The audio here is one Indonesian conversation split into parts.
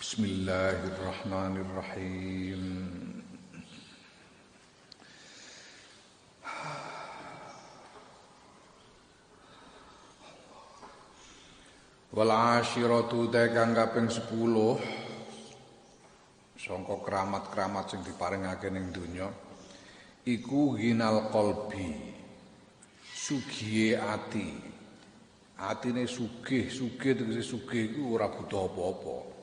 Bismillahirrahmanirrahim. Wal asyiratu kang kaping 10 sangka keramat-keramat sing diparingake ning donya iku ginal qalbi, sugihe ati. Atine sugih tegese sugih iku ora butuh apa-apa.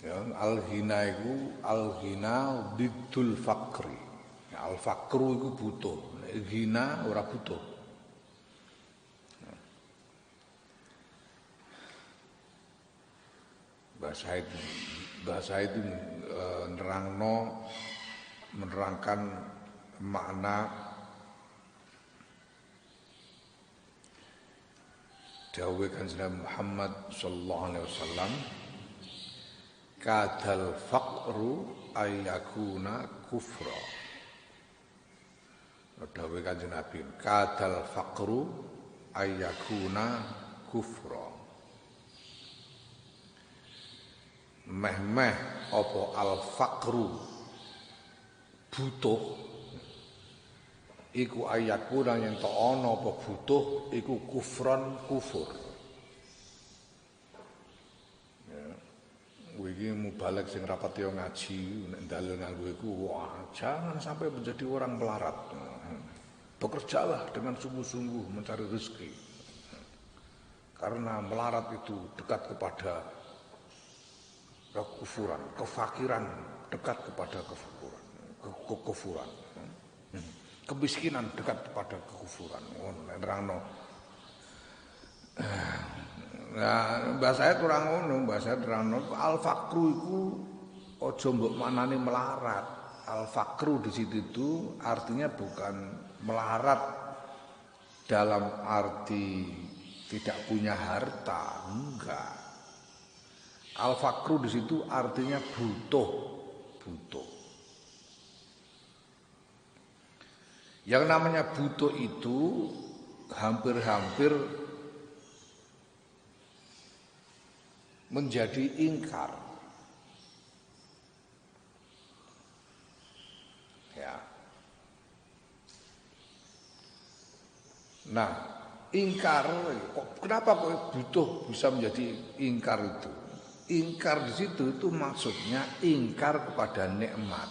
Ya, al-ghina iku al-ghina biddul faqri. Al-faqru iku butuh, ghina ora butuh. Bahasa itu menerangkan makna dawuh Kanjeng Muhammad sallallahu alaihi wasallam, kadal faqru ayyakuna kufra. Dawuh Kanjeng Nabi, kadal faqru ayyakuna kufra. Meh-meh apa al-faqru butuh iku ayakuna yang tak ana apa butuh iku kufron kufur. Ya. Iki mubalek sing rapat yo ngaji nek dalil nganggo iku wah jangan sampai menjadi orang melarat. Bekerjalah dengan sungguh-sungguh mencari rezeki. Karena melarat itu dekat kepada kekufuran, kefakiran dekat kepada kekufuran. Kemiskinan dekat kepada kekufuran. Nerangno. Nah, bahasa kurang ngono, bahasa nerangno al-faqru iku aja mbok maknane melarat. Al-faqru di situ itu artinya bukan melarat dalam arti tidak punya harta, enggak. Al-faqru di situ artinya butuh. Yang namanya butuh itu hampir-hampir menjadi ingkar. Ya. Nah, ingkar, kenapa kok butuh bisa menjadi ingkar itu? Ingkar di situ itu maksudnya ingkar kepada nikmat.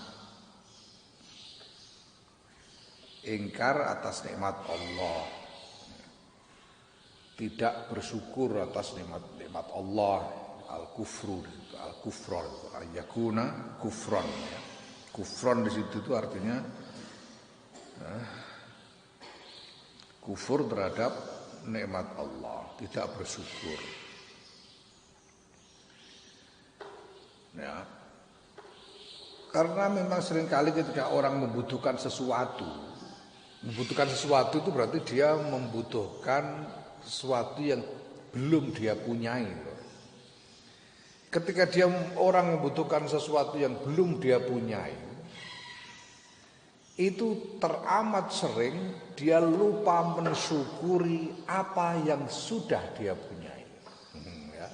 Ingkar atas nikmat Allah. Tidak bersyukur atas nikmat Allah. Al-kufru, al-kufron, al-yakuna kufron. Kufron di situ itu artinya kufur terhadap nikmat Allah, tidak bersyukur. Ya. Karena memang seringkali ketika orang membutuhkan sesuatu itu berarti dia membutuhkan sesuatu yang belum dia punyai. Ketika orang membutuhkan sesuatu yang belum dia punyai, itu teramat sering dia lupa mensyukuri apa yang sudah dia punyai. Ya.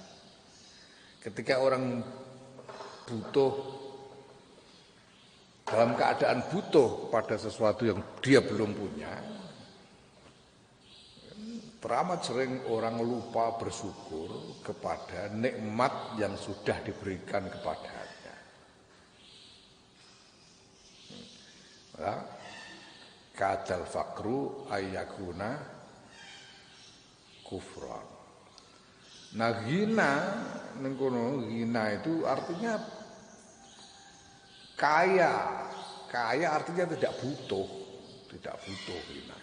Ketika orang butuh, dalam keadaan butuh pada sesuatu yang dia belum punya, teramat sering orang lupa bersyukur kepada nikmat yang sudah diberikan kepadanya. Ya. Kadal faqru ayyakuna kufran. Nah, ghina itu artinya kaya artinya tidak butuh ghina.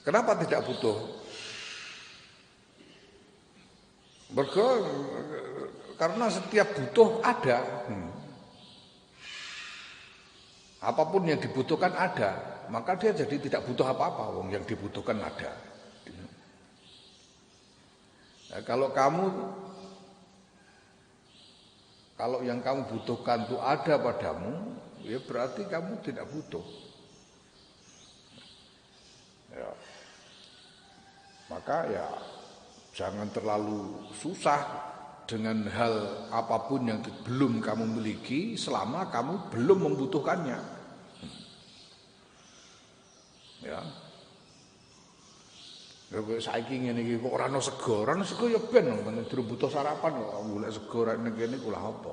Kenapa tidak butuh? Karena setiap butuh ada. Apapun yang dibutuhkan ada, maka dia jadi tidak butuh apa-apa, wong yang dibutuhkan ada. Nah, kalau yang kamu butuhkan itu ada padamu, ya berarti kamu tidak butuh. Ya. Maka ya jangan terlalu susah dengan hal apapun yang belum kamu miliki selama kamu belum membutuhkannya. Ya. Ya saiki ngene iki kok ora ono sego ya ben durung butuh sarapan kok golek sego rek ning kene kula apa.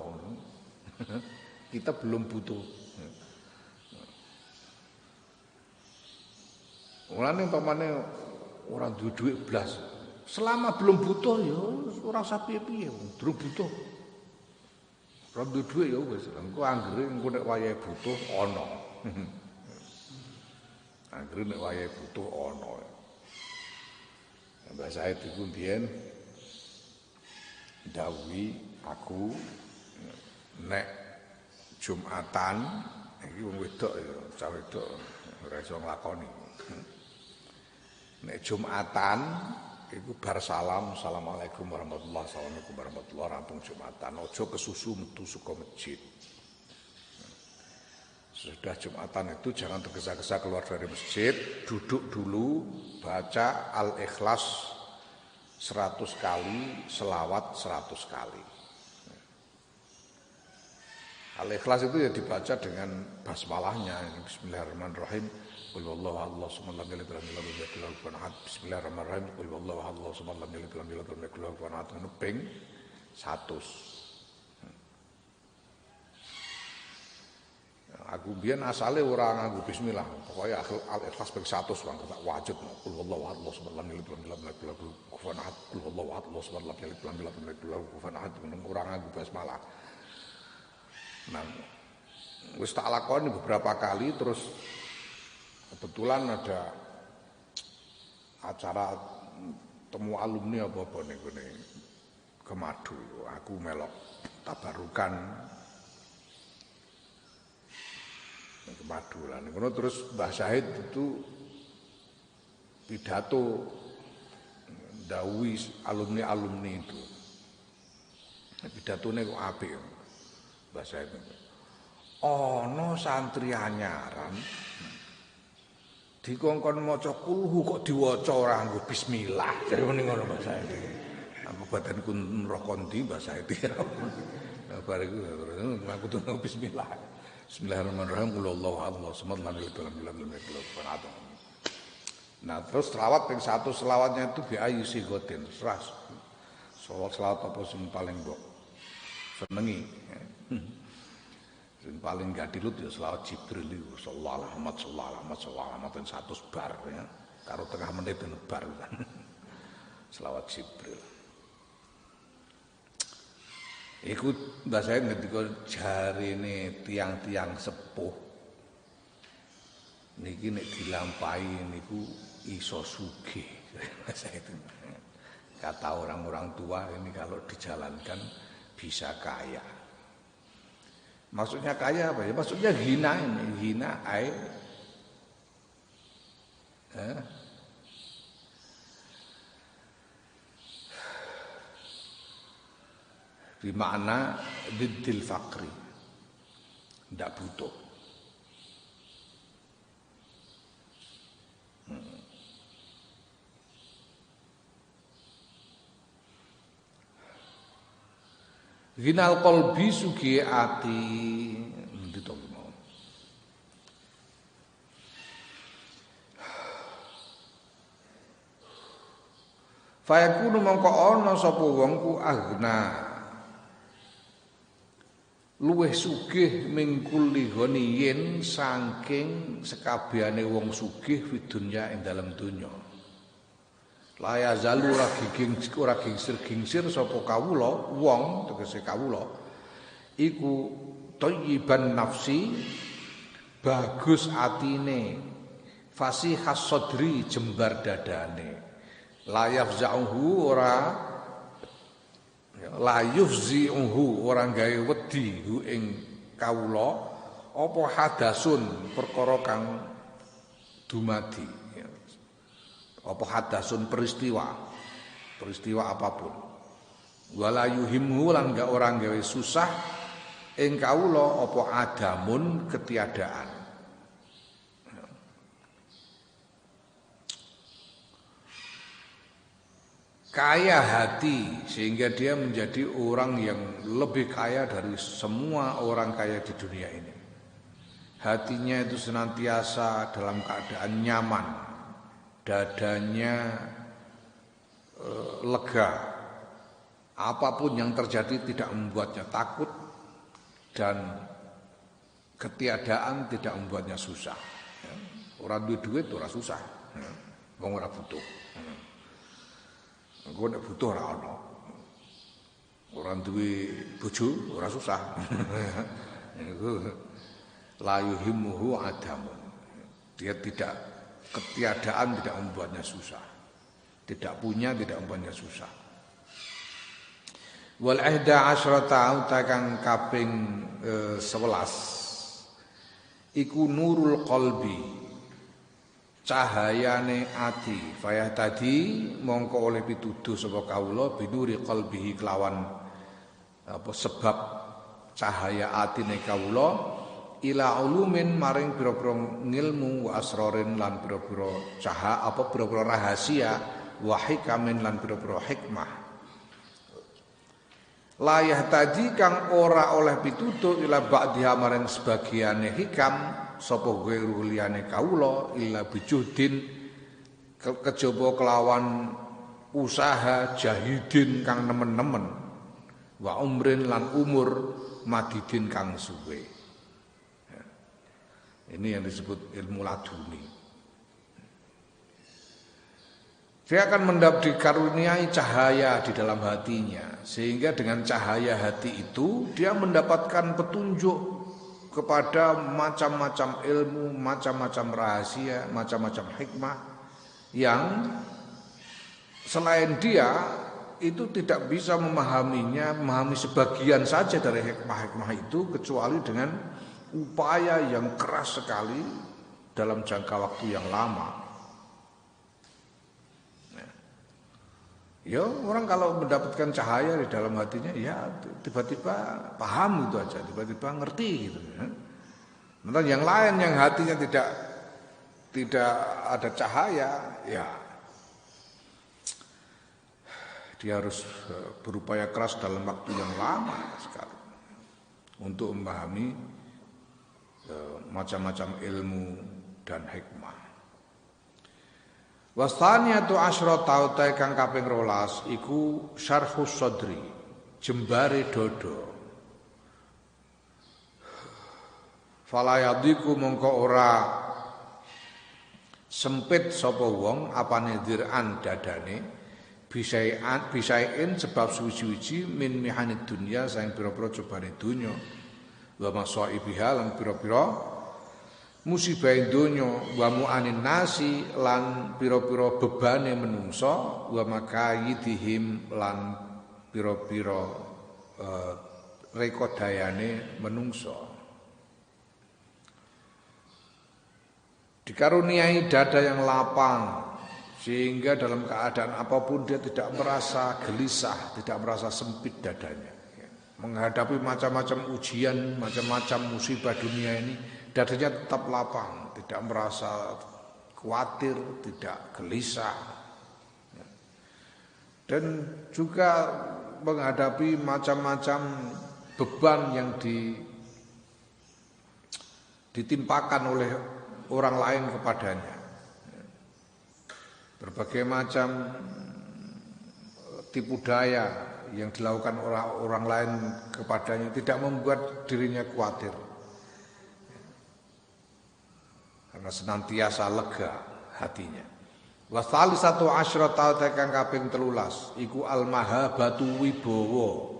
Kita belum butuh. Mulane umpamane ora duwe dhuwit blas. Selama belum butuh ya ora usah piye-piye, durung butuh. Ora duwe dhuwit ya wis, engko anggere engko nek wayahe butuh ana. Anggere nek wayahe butuh ana. Mbah Said iku mbiyen dawuhi aku nek Jumatan iki wong wedok ya, cah wedok ora iso nglakoni. Nek Jumatan iku bar salam, assalamualaikum warahmatullahi wabarakatuh, rampung Jumatan, aja kesusu metu saka masjid. Sudah Jumatan itu jangan tergesa-gesa keluar dari masjid, duduk dulu, baca Al-Ikhlas 100 kali, selawat 100 kali. Al-Ikhlas itu ya dibaca dengan basmalahnya, Bismillahirrahmanirrahim. Qul huwallahu ahad, Allahu samad, lam yalid walam yulad walam yakul lahu kufuwan ahad. Bismillahirrahmanirrahim. Qul huwallahu ahad, Allahu samad, lam yalid walam yulad walam yakul lahu kufuwan ahad. Ping 100. Aku biyen asale ora nganggo bismillah, pokoke Al-Ikhlas ping 100 wae tak wajib. Qul huwallahu ahad, Allahu samad, lam yalid walam yulad walam yakul lahu kufuwan ahad. Qul huwallahu ahad, Allahu samad, lam yalid walam yulad walam yakul lahu kufuwan ahad. Ora nganggo basmalah. Nah, wis tak lakoni beberapa kali, terus kebetulan ada acara temu alumni apa-apa ning gone Kemadu. Aku melok tabarukan ning Kemadu lah. Ngono terus Mbah Said itu pidato dawuhi alumni-alumni itu. Pidatone kok apik. Bahasa itu. Ana santri anyaran dikongkon maca kulhu kok diwaca ora nggo bismillah. Jare muni ngono bahasa itu. Aku badanku neraka ndi bahasa itu. Bar iku aku tuh bismillah. Bismillahirrahmanirrahim. Qul huwallahu ahad, Allahu samad, lam yalid walam yulad walam yakul lahu kufuwan ahad. Nah, terus selawat ping 100 selawatnya itu bi ayu sigotin. Seras. Selawat apa sing paling mbok senengi. Yang paling gak dilut ya selawat Jibril itu sallallahu alaihi wasallam 100 bar ya. Karo tengah menit bar kan. Selawat Jibril. Iku mbah saya ngendika jarine tiang-tiang sepuh niki nek dilampahi niku iso sugih. Saya itu. Kata orang-orang tua ini kalau dijalankan bisa kaya. Maksudnya kaya apa ya? Maksudnya hina ini, hina air. Di makna diddil fakri. Tidak butuh. Ginal qalbi sugi ati ndi to mau. Fayakunu mongko ana sapa wong ku agna. Luweh sugih mingkul ligoniyen saking sekabehane wong sugih fi dunya ing dalam donya. Laya zalu ora gingsir sapa kawula wong tegese kawula iku thayyiban nafsi bagus atine fasihas sadri jembar dadane layaf zauhu ora layuf ziuhu ora gawe wedi hu ing kawula apa hadasun perkara kang dumadi apa hadasun peristiwa apapun wala yuhimhu lan gak orang gawe susah ing kawula apa adamun ketiadaan. kaya hati sehingga dia menjadi orang yang lebih kaya dari semua orang kaya di dunia ini. Hatinya itu senantiasa dalam keadaan nyaman, dadanya lega. Apapun yang terjadi tidak membuatnya takut dan ketiadaan tidak membuatnya susah. Orang duit ora susah. Wong ora butuh. Engko nek butuh ora ono. Orang duwe bojo ora susah. Iku la yuhimmuhu adamun. Dia tidak ketiadaan tidak membuatnya susah. Tidak punya tidak membuatnya susah. Wal ihda asyrata kang kaping 11 iku nurul qalbi, cahayane ati. Fayah tadi mongko oleh pituduh sapa kawula binuri qalbihi kelawan apa sebab cahaya atine kawula ila ulumin maring pira-pira ngilmu wa asrarin lan pira-pira pira-pira rahasia wa hikamin lan pira-pira hikmah. Layah tadi kang ora oleh pitutuh ila ba'diha maring sebagiane hikam sapa ghairu liyane kawula illa bijuhdin kejaba kelawan usaha jahidin kang nemen-nemen wa umrin lan umur madidin kang suwe. Ini yang disebut ilmu laduni. Dia akan mendapat dikaruniai cahaya di dalam hatinya, sehingga dengan cahaya hati itu dia mendapatkan petunjuk kepada macam-macam ilmu, macam-macam rahasia, macam-macam hikmah yang selain dia itu tidak bisa memahami sebagian saja dari hikmah-hikmah itu kecuali dengan upaya yang keras sekali dalam jangka waktu yang lama. Ya orang kalau mendapatkan cahaya di dalam hatinya ya tiba-tiba paham itu aja, tiba-tiba ngerti gitu. Sementara yang lain yang hatinya tidak ada cahaya, ya dia harus berupaya keras dalam waktu yang lama sekali untuk memahami macam-macam ilmu dan hikmah. Wastaniyatu asyrata ta kang kaping 12 iku syarhus sadri, jembare dodo. Fala yadiku mongko ora sempit sapa wong apane diran dadane bisain sebab suwi-suwi min mihanid dunya saing pira-pira cobane dunya wa masaibiha lan pira-pira musibah donya wa mu'anin nasi lan pira-pira bebane menungso wa makayidihim lan pira-pira rekodayane menungso. Dikaruniai dada yang lapang sehingga dalam keadaan apapun dia tidak merasa gelisah, tidak merasa sempit dadanya. Menghadapi macam-macam ujian, macam-macam musibah dunia ini, dadanya tetap lapang, tidak merasa khawatir, tidak gelisah. Dan juga menghadapi macam-macam beban yang ditimpakan oleh orang lain kepadanya. Berbagai macam tipu daya yang dilakukan orang lain kepadanya tidak membuat dirinya khawatir. Karena senantiasa lega hatinya. Wasali satu asyrata kang kaping 13 iku al mahabatu wibawa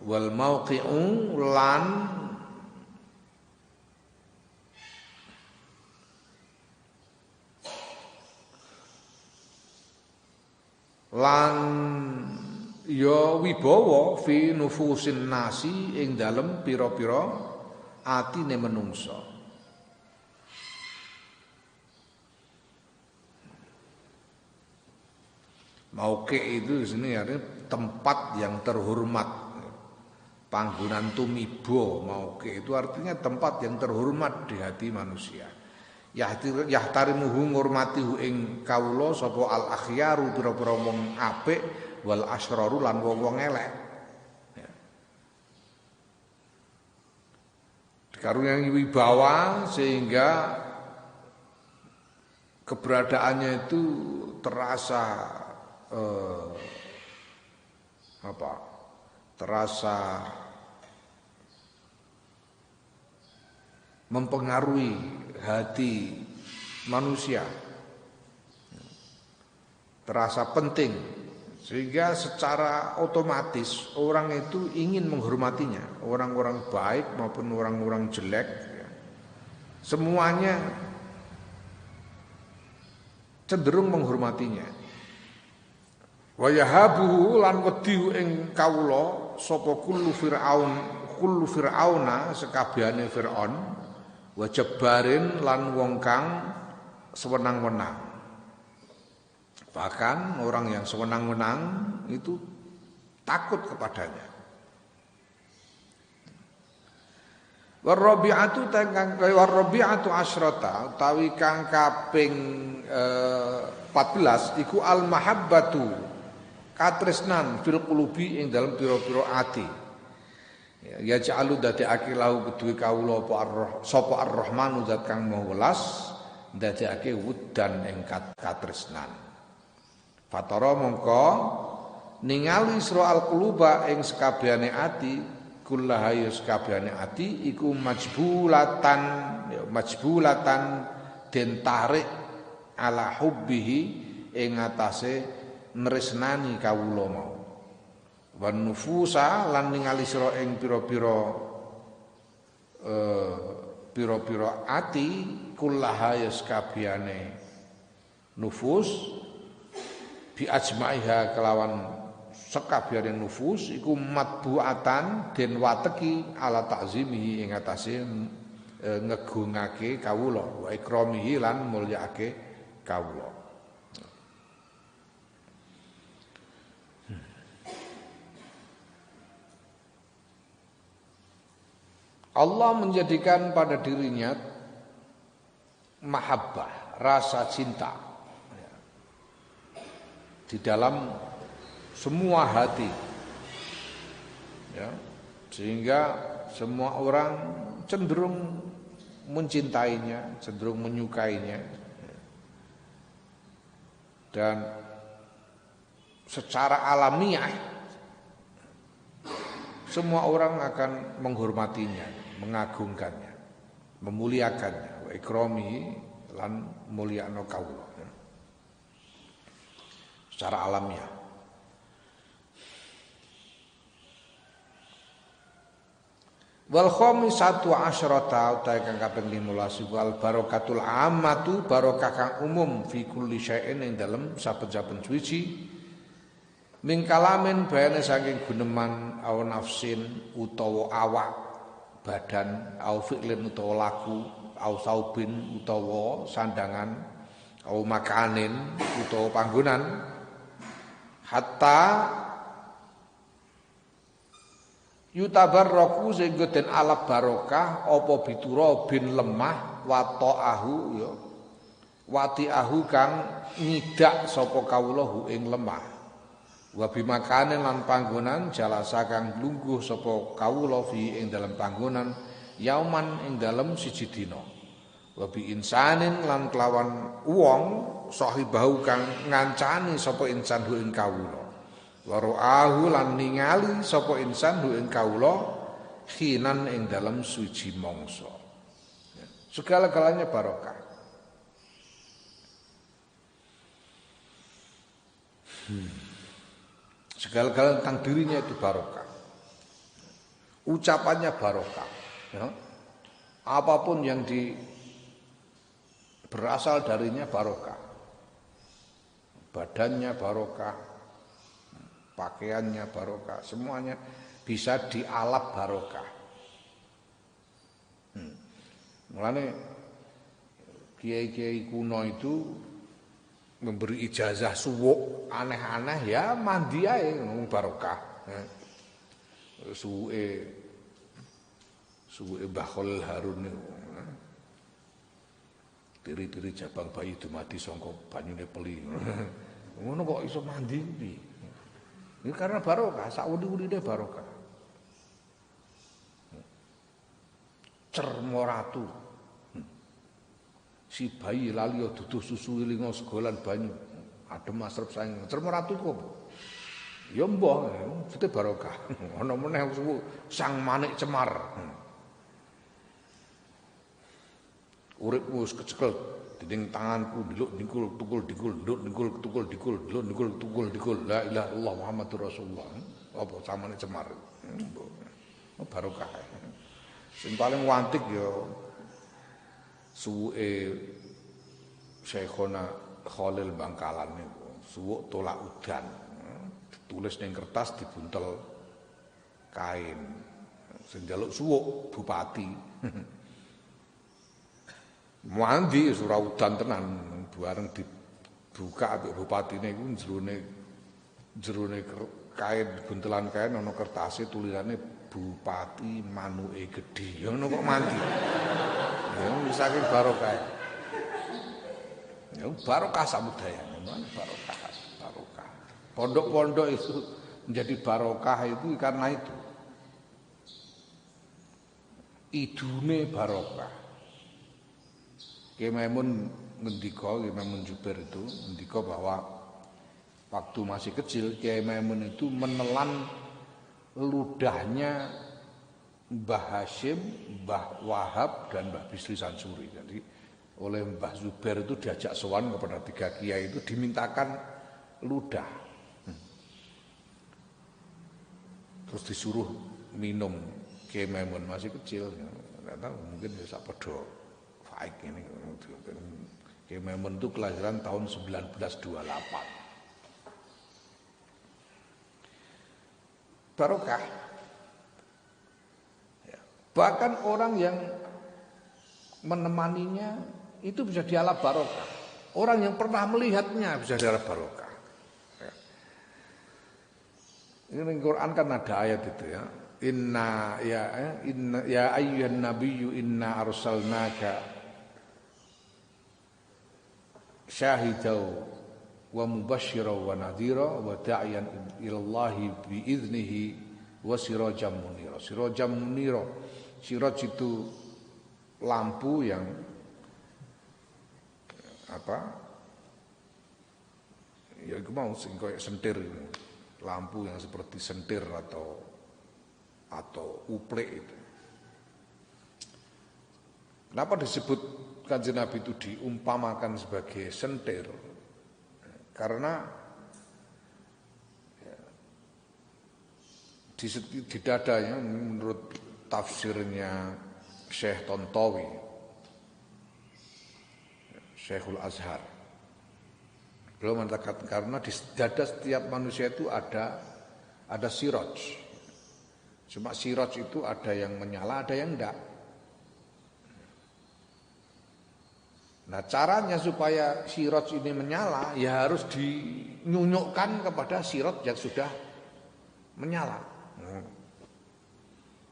wal mauqi'u lan ya wibawa fi nufusin nasi ing dalem pira-pira atine menungsa. Mauqi itu di sini artinya tempat yang terhormat. Panggonan tumibo, mauqi itu artinya tempat yang terhormat di hati manusia. yahtarimuhu ngurmati hu ing kawula sapa al akhyaru pira-pira wong apik wal asraru lan wong-wong elek. Dikaruniai wibawa sehingga keberadaannya itu terasa terasa mempengaruhi hati manusia, terasa penting sehingga secara otomatis orang itu ingin menghormatinya, orang-orang baik maupun orang-orang jelek, semuanya cenderung menghormatinya. Wa yahabuhu lan wedi ing kawula sapa kullu fir'auna sekabehane Firaun wa jabbarin lan wong kang sewenang-wenang. Bahkan orang yang sewenang-wenang itu takut kepadanya. Warabi'atu asyrata utawi kang kaping 14 iku al mahabbatu katresnan fil qulubi ing dalem pira-pira ati. Ya ja'alu dadekake lahu kedue kawula apa sapa ar-rahmanu zat kang maha welas dadekake wuddan ing katresnan. Fatara mongko ningali sira al-quluba ing sekabehane ati kullaha sekabehane ati iku majbulatan den tarik ala hubbihi ing atase nresnani kawula mau. Wan nufusa lan ningali sira ing pira-pira ati kullaha sakabehane nufus bi ajmaiha kelawan sakabehane nufus iku matbuatan den wateki ala ta'zimihi ing atase ngegungake kawula wa ikramihi lan mulyaake kawula. Allah menjadikan pada dirinya mahabbah, rasa cinta di dalam semua hati, ya, sehingga semua orang cenderung mencintainya, cenderung menyukainya, dan secara alamiah semua orang akan menghormatinya, mengagungkannya, memuliakannya, wa ikramihi lan mulyakna kawula. Secara alamiah. Wal khamisatu asyrata utahe kang kaping 15 wal barakatul ammatu barokah kang umum fi kulli syai'in ing dalem saben-saben suci min kalamin bayane saking guneman au nafsin utawa awak badan au fi'lin utawa laku au saubin utawa sandangan au makanin utawa panggonan hatta yutabarraku sehingga den alap barokah apa bitura bin lemah wata'ahu ya wati'ahu kang ngidak sapa kawula hu ing lemah wa bimakane lan panggonan jalasa kang lungguh sapa kawula fi ing dalam panggonan yauman ing dalam siji dina wa bi insanin lan kelawan wong sahibahu kang ngancani sapa insan hu ing kawula wa ra'ahu lan ningali sapa insan hu ing kawula khinan ing dalam suci mangsa segala-galanya barokah. Segala-galanya tentang dirinya itu barokah. Ucapannya barokah, ya. Apapun yang berasal darinya barokah. Badannya barokah, pakaiannya barokah, semuanya bisa dialap barokah. Mulane kiai-kiai kuno itu memberi ijazah suwuk aneh-aneh ya mandi ae barokah. Suwe Mbah Khalil Harun niku. Tiri-tiri jabang bayi dumadi saka banyune peli. Ngono kok iso mandi piye? Ini karena barokah, sakwuli-wuline barokah. Cermoratu. Si bayi lali duduh susu ilinga segolan banyu. Adem asrep saing. Cermoratu iku apa? Ya mbah, mesti barokah. Ana meneh sang manik cemar. Uripku wis kecekel dening tanganku ndelok nikul tukul dikul nduk nikul tukul dikul ndelok nikul tukul dikul la ilaha illallah Muhammadur Rasulullah. Apa samane cemar. Barokah. Sing paling wantik ya suwuke Syekhona Khalil Bangkalan niku. Suwuk tolak udan. Tulis ning kertas dibuntel kain. Sing njaluk suwuk bupati. Mandi ora udan tenan bareng dibuka ambek bupatine iku jerone kain buntelan kain ana kertase tulisane Bupati Manuke Gedhe. Ya ngono kok mandi. Ya wis saking barokah. Ya barokah samudayane, barokah. Pondok-pondok itu menjadi barokah itu karena itu. Idune barokah. Kiai Maimun ngendika, Kiai Maimun Jubair itu ngendika bahwa waktu masih kecil Kiai Maimun itu menelan ludahnya Mbah Hashim, Mbah Wahab dan Mbah Bisri Sansuri. Jadi oleh Mbah Zubair itu diajak sowan kepada tiga kiai itu dimintakan ludah. Terus disuruh minum. Kiai Maimun masih kecil, enggak tahu mungkin bisa pedo faik ini. Kiai Maimun itu kelahiran tahun 1928. Barokah. Ya. Bahkan orang yang menemaninya itu bisa dialap barokah. Orang yang pernah melihatnya bisa dialap barokah. Ya. Ini Quran kan ada ayat itu ya. Inna ya ayyuhan nabiyyu inna arsalnaka syahidau wa mubashshira wa nadhira wa da'iyan ilallahi biiznihi wa sirajan munira. Sirajan munira. Siraj itu lampu yang apa? Ya itu mau sing koyo sentir itu. Lampu yang seperti sentir atau uplek itu. Kenapa disebut Kanjeng Nabi itu diumpamakan sebagai sentir? Karena ya, di dadanya menurut tafsirnya Syekh Tontowi, Syekhul Azhar, beliau mengatakan karena di dada setiap manusia itu ada siraj. Cuma siraj itu ada yang menyala, ada yang enggak. Nah caranya supaya siraj ini menyala ya harus dinyunyukkan kepada siraj yang sudah menyala.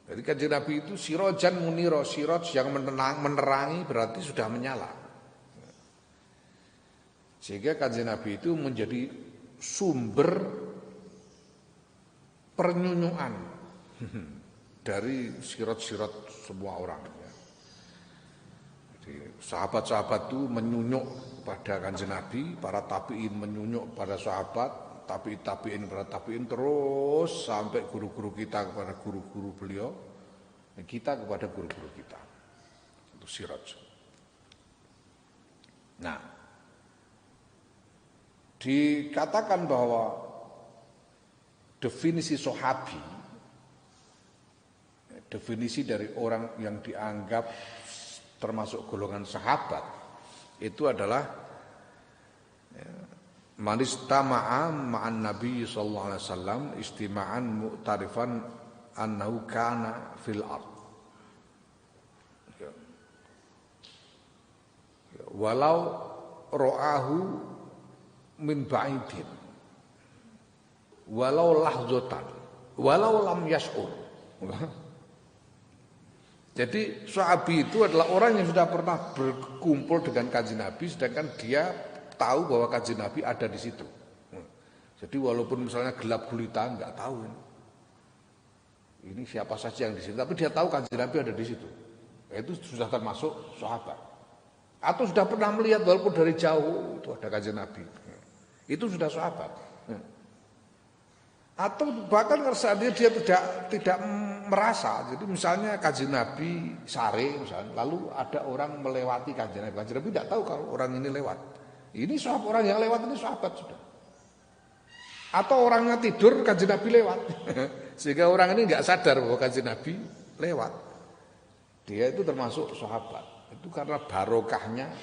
Jadi Kanjeng Nabi itu sirajan munira, siraj yang menerangi berarti sudah menyala. Sehingga Kanjeng Nabi itu menjadi sumber pernyunyukan dari siraj-siraj semua orang. Sahabat-sahabat itu menyunyuk pada Kanjeng Nabi, para tabi'in menyunyuk pada sahabat, tabi'in pada tabi'in terus sampai guru-guru kita kepada guru-guru beliau, kita kepada guru-guru kita. Itu siraj. Nah, dikatakan bahwa definisi sahabi, definisi dari orang yang dianggap termasuk golongan sahabat itu adalah man istama'a ma'an nabi sallallahu alaihi wasallam istima'an mu'tarifan annahu kana fil ard. Walau ra'ahu min ba'idin walau lahzatan walau lam yash'ur. Jadi Sahabi itu adalah orang yang sudah pernah berkumpul dengan Kanjeng Nabi, sedangkan dia tahu bahwa Kanjeng Nabi ada di situ. Jadi walaupun misalnya gelap gulita nggak tahu ini siapa saja yang di situ, tapi dia tahu Kanjeng Nabi ada di situ. Itu sudah termasuk sahabat. Atau sudah pernah melihat walaupun dari jauh itu ada Kanjeng Nabi. Itu sudah sahabat. Atau bahkan saatnya dia tidak merasa. Jadi misalnya Kanjeng Nabi sare misalnya, lalu ada orang melewati Kanjeng Nabi. Kanjeng Nabi tidak tahu kalau orang ini lewat. Ini sahabat, orang yang lewat ini sahabat sudah. Atau orangnya tidur Kanjeng Nabi lewat. Sehingga orang ini nggak sadar bahwa Kanjeng Nabi lewat. Dia itu termasuk sahabat. Itu karena barokahnya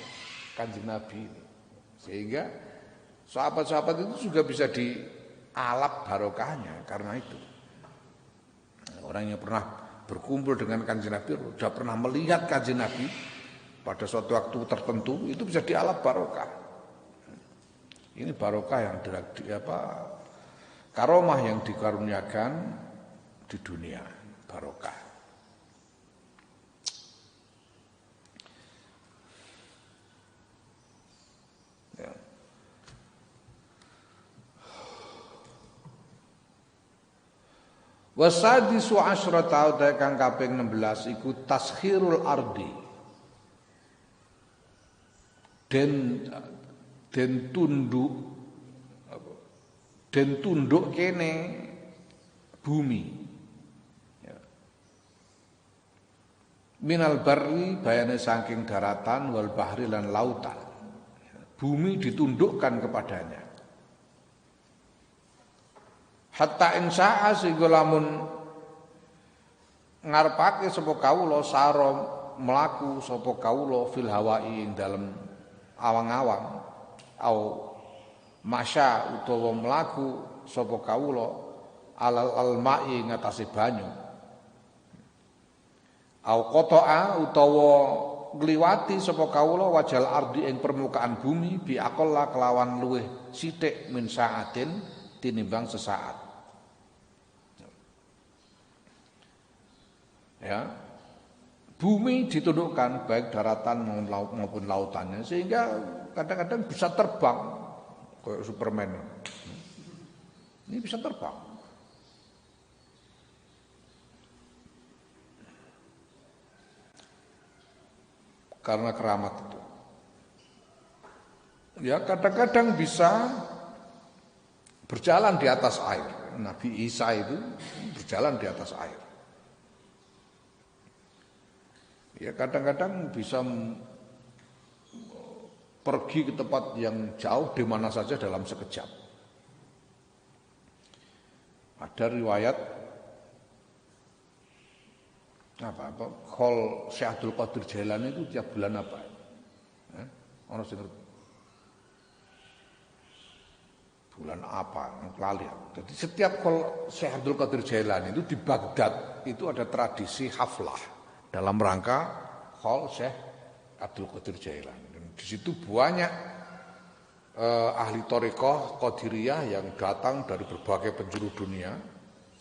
Kanjeng Nabi ini. Sehingga sahabat-sahabat itu juga bisa dialap barokahnya karena itu. Orang yang pernah berkumpul dengan Kanjeng Nabi, sudah pernah melihat Kanjeng Nabi pada suatu waktu tertentu, itu bisa dialap barokah. Ini barokah yang karomah yang dikaruniakan di dunia, barokah. Ya. Wasadisu asyrata utahe kang kaping 16 iku taskhirul ardi. Den tunduk kene bumi. Ya. Minal barri bayane saking daratan wal bahri lan lautan. Ya. Bumi ditundukkan kepadanya. Hatta insya'a sehingga lamun ngarepake sapa kawula saro mlaku sapa kawula fil hawai ing dalem awang-awang au masya utawa mlaku sapa kawula alal almai ngatasi banyu au qata'a utawa ngliwati sapa kawula wajal ardi ing permukaan bumi bi aqalla kelawan luweh sithik min saatin tinimbang sesaat. Ya, bumi ditundukkan baik daratan maupun lautannya sehingga kadang-kadang bisa terbang kayak Superman. Ini bisa terbang. Karena keramat itu. Ya, kadang-kadang bisa berjalan di atas air. Nabi Isa itu berjalan di atas air. Ya kadang-kadang bisa pergi ke tempat yang jauh di mana saja dalam sekejap. Ada riwayat Khol Syekh Abdul Qadir Jailani itu tiap bulan apa? Orang sing bulan apa? Lali. Jadi setiap Khol Syekh Abdul Qadir Jailani itu di Baghdad itu ada tradisi haflah dalam rangka Khol Syekh Abdul Qadir Jailani. Dan di situ banyak ahli thariqah Qadiriyah yang datang dari berbagai penjuru dunia,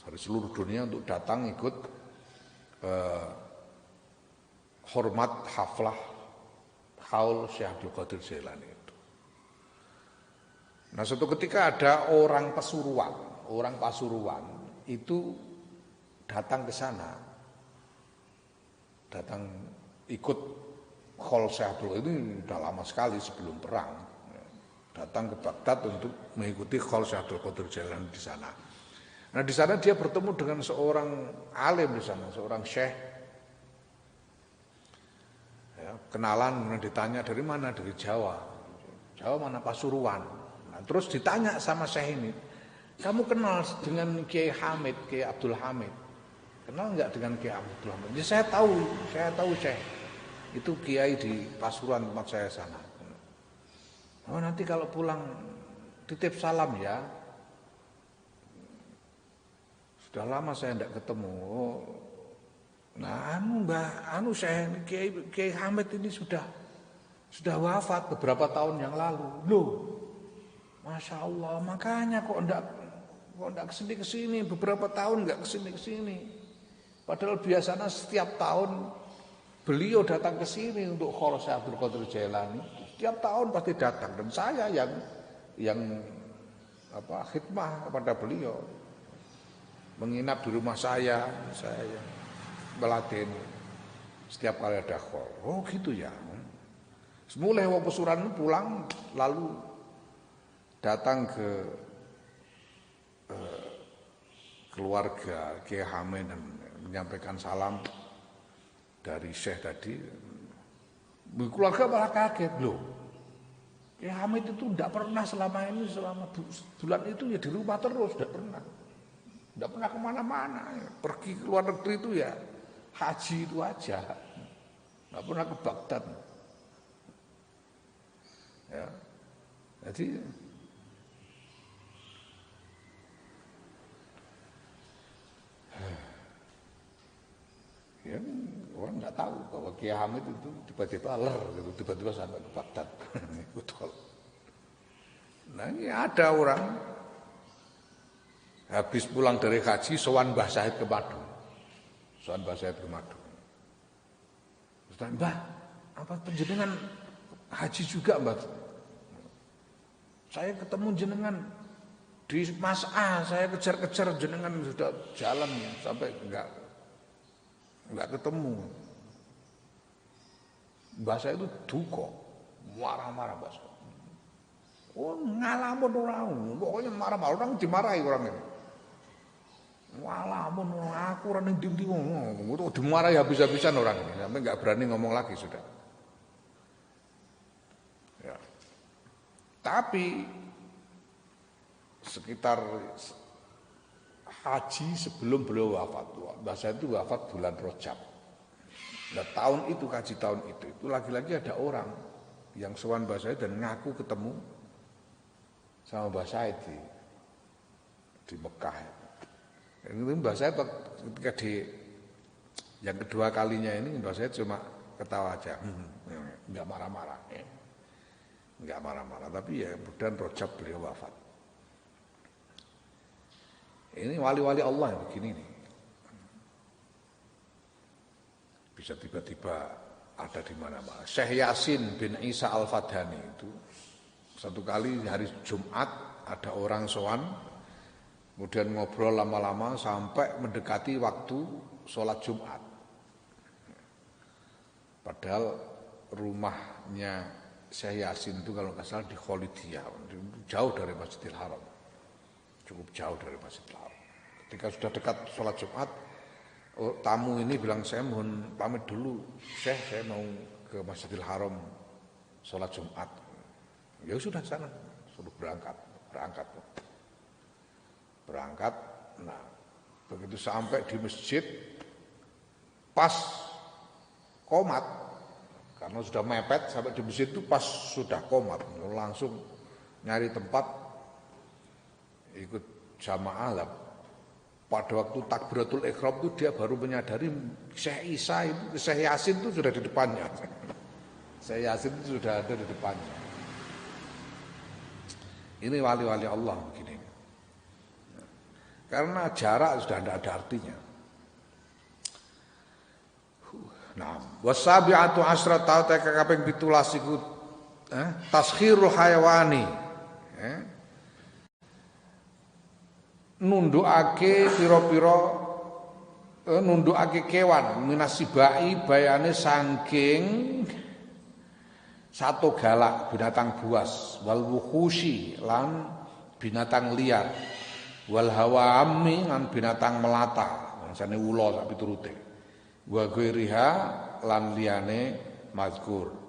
dari seluruh dunia untuk datang ikut hormat haflah Khol Syekh Abdul Qadir Jailani itu. Nah, suatu ketika ada orang Pasuruan itu datang ke sana. Datang ikut Khol Syekh Abdul ini sudah lama sekali sebelum perang. Datang ke Baghdad untuk mengikuti Khol Syekh Abdul Qadir Jailani di sana. Nah, di sana dia bertemu dengan seorang alim di sana, seorang syekh. Ya, kenalan, ditanya dari mana? Dari Jawa. Jawa mana? Pasuruan. Nah, terus ditanya sama syekh ini, kamu kenal dengan Kiai Hamid, Kiai Abdul Hamid? Kenal enggak dengan Kiai Abdul Hamid? Ya, saya tahu Syekh. Itu kiai di Pasuruan tempat saya sana. Oh, nanti kalau pulang titip salam ya. Sudah lama saya enggak ketemu. Oh. Nah, Syekh Kiai Hamid ini sudah wafat beberapa tahun yang lalu. Loh. Masya Allah, makanya kok enggak kesini beberapa tahun enggak kesini. Padahal biasanya setiap tahun Beliau datang ke sini untuk Khawas Abdul Qadir Jailani. Setiap tahun pasti datang dan saya yang khidmah kepada beliau. Menginap di rumah saya yang meladeni setiap kali ada khol. Oh gitu ya. Semula wong Pesuran pulang lalu datang ke keluarga Kiai Hamid dan menyampaikan salam dari Syekh tadi. Keluarga malah kaget loh. Kiai Hamid itu tidak pernah selama bulan itu ya di rumah terus, tidak pernah kemana-mana. Pergi ke luar negeri itu ya haji itu aja, nggak pernah ke Baghdad. Ya, jadi ya orang nggak tahu bahwa Kiai Hamid itu tiba-tiba gitu, tiba-tiba sampai ke Baghdad. Nah ini ada orang habis pulang dari haji sowan Mbah Said ke Madu. Mbah, apa penjenengan haji juga Mbah? Saya ketemu jenengan di Mas'ah, saya kejar-kejar jenengan sudah jalan sampai enggak ketemu. Mbah saya itu duka, marah-marah Mbah. Oh, ngalamun orang, pokoknya marah-marah, orang dimarahi orang ini. Ngalamun aku orang yang ndi ngomong, itu dimarahi habis-habisan orang ini, sampai enggak berani ngomong lagi sudah. Ya. Tapi sekitar haji sebelum beliau wafat, Mbah saya itu wafat bulan Rajab. Nah tahun itu, haji tahun itu lagi-lagi ada orang yang sowan Mbah Said dan ngaku ketemu sama Mbah Said di Mekah. Ini Mbah Said ketika yang kedua kalinya ini Mbah Said cuma ketawa aja, nggak marah-marah, nggak marah-marah. Tapi ya kemudian Rajab beliau wafat. Ini wali-wali Allah yang begini nih. Bisa tiba-tiba ada di mana-mana. Syekh Yasin bin Isa Al-Fadhani itu satu kali hari Jumat ada orang sowan, kemudian ngobrol lama-lama sampai mendekati waktu sholat Jumat. Padahal rumahnya Syekh Yasin itu kalau nggak salah di Kholidiyah, jauh dari Masjidil Haram, cukup jauh dari Masjidil Haram. Ketika sudah dekat sholat Jumat, tamu ini bilang, saya mohon pamit dulu, Syekh, saya mau ke Masjidil Haram sholat Jumat. Ya sudah sana, suruh berangkat. Nah, begitu sampai di masjid, pas qomat, karena sudah mepet sampai di masjid itu pas sudah qomat, langsung nyari tempat ikut jamaah lah. Pada waktu takbiratul ihram itu dia baru menyadari Syekh Yasin itu sudah di depannya. Syekh Yasin itu sudah ada di depannya. Ini wali-wali Allah begini. Karena jarak sudah tidak ada artinya. Nah, wasabi'atu asrata ta kaping 17 iku taskhirul hayawani. Nundukake pira-pira nundukake kewan minasibai bayane saking satu galak binatang buas wal wukhushi lan binatang liar wal hawami lan binatang melata maksane ula sak piturute wa ghairiha lan liyane mazkur.